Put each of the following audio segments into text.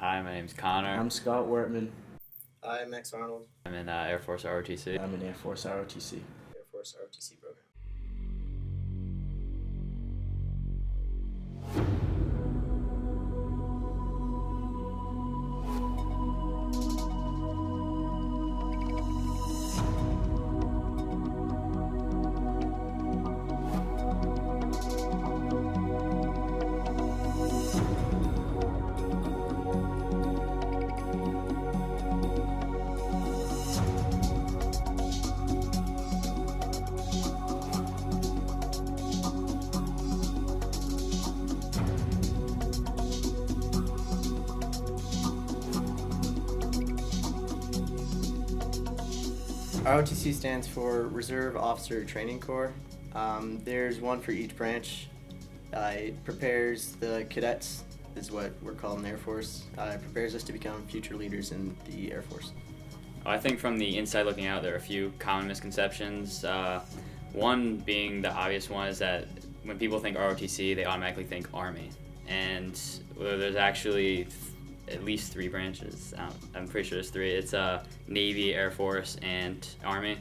Hi, my name's Connor. I'm Scott Wortman. I'm Max Arnold. I'm in Air Force ROTC. I'm in Air Force ROTC. Air Force ROTC program. ROTC stands for Reserve Officer Training Corps. There's one for each branch. It prepares the cadets, is what we're called in the Air Force. It prepares us to become future leaders in the Air Force. I think from the inside looking out, there are a few common misconceptions. One being the obvious one is that when people think ROTC, they automatically think Army. And there's actually at least three branches. I'm pretty sure there's three. It's Navy, Air Force, and Army.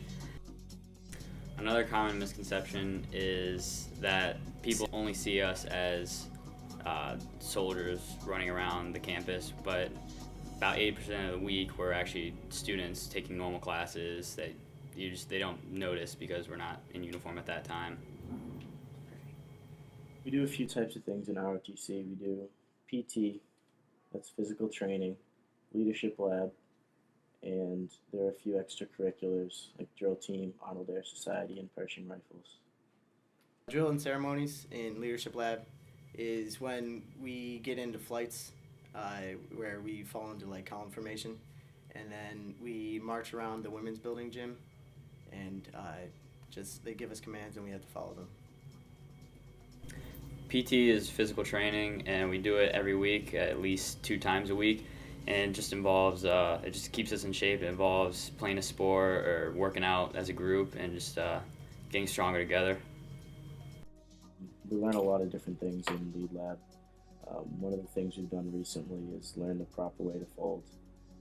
Another common misconception is that people only see us as soldiers running around the campus, but about 80% of the week we're actually students taking normal classes that they don't notice because we're not in uniform at that time. We do a few types of things in ROTC. We do PT, that's physical training, leadership lab, and there are a few extracurriculars like drill team, Arnold Air Society, and Pershing rifles. Drill and ceremonies in leadership lab is when we get into flights where we fall into like column formation, and then we march around the women's building gym, and they give us commands and we have to follow them. PT is physical training, and we do it every week, at least 2 times a week, and it just involves, it just keeps us in shape. It involves playing a sport or working out as a group and just getting stronger together. We learn a lot of different things in lead lab. One of the things we've done recently is learn the proper way to fold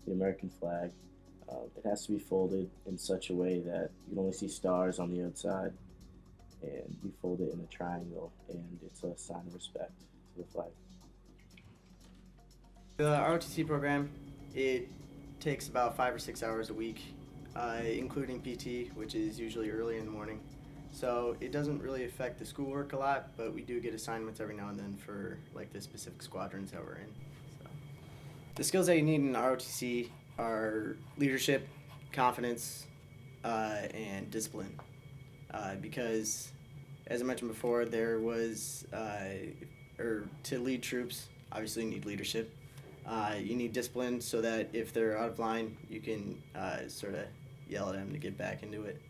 the American flag. It has to be folded in such a way that you can only see stars on the outside, and we fold it in a triangle, and it's a sign of respect to the flag. The ROTC program, it takes about 5 or 6 hours a week, including PT, which is usually early in the morning. So it doesn't really affect the schoolwork a lot, but we do get assignments every now and then for like the specific squadrons that we're in. So the skills that you need in ROTC are leadership, confidence, and discipline. Because, as I mentioned before, there was, to lead troops, obviously you need leadership. You need discipline so that if they're out of line, you can sort of yell at them to get back into it.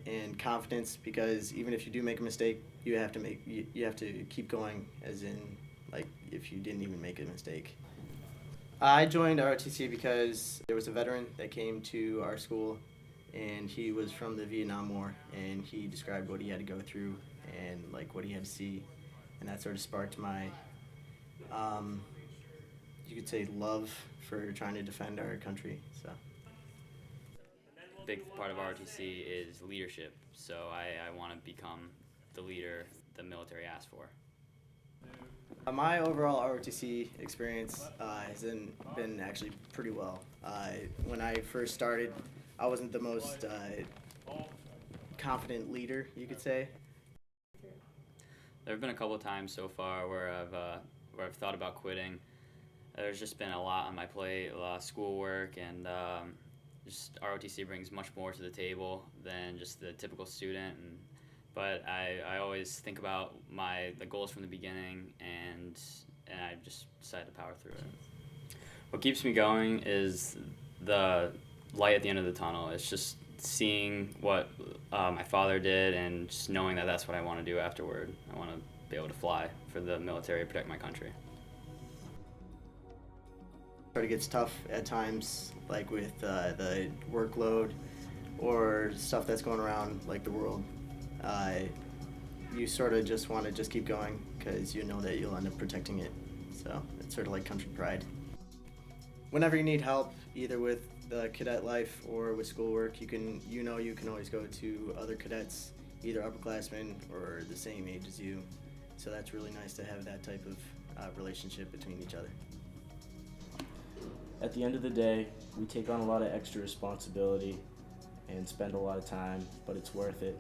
And confidence, because even if you do make a mistake, you have to keep going, as in, like, if you didn't even make a mistake. I joined ROTC because there was a veteran that came to our school, and he was from the Vietnam War, and he described what he had to go through and like what he had to see, and that sort of sparked my, you could say, love for trying to defend our country. So. A big part of ROTC is leadership, so I want to become the leader the military asked for. My overall ROTC experience has been actually pretty well. When I first started, I wasn't the most confident leader, you could say. There have been a couple of times so far where I've thought about quitting. There's just been a lot on my plate, a lot of schoolwork, and just ROTC brings much more to the table than just the typical student. But I always think about the goals from the beginning, and I just decide to power through it. What keeps me going is the light at the end of the tunnel. It's just seeing what my father did and just knowing that that's what I want to do afterward. I want to be able to fly for the military, protect my country. It gets tough at times, like with the workload or stuff that's going around like the world. You sort of just want to just keep going because you know that you'll end up protecting it. So it's sort of like country pride. whenever you need help, either with the cadet life or with schoolwork, you can always go to other cadets, either upperclassmen or the same age as you. So that's really nice to have that type of relationship between each other. At the end of the day, we take on a lot of extra responsibility and spend a lot of time, but it's worth it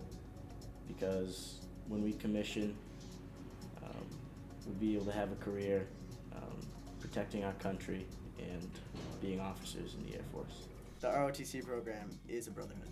because when we commission, we'll be able to have a career protecting our country and being officers in the Air Force. The ROTC program is a brotherhood.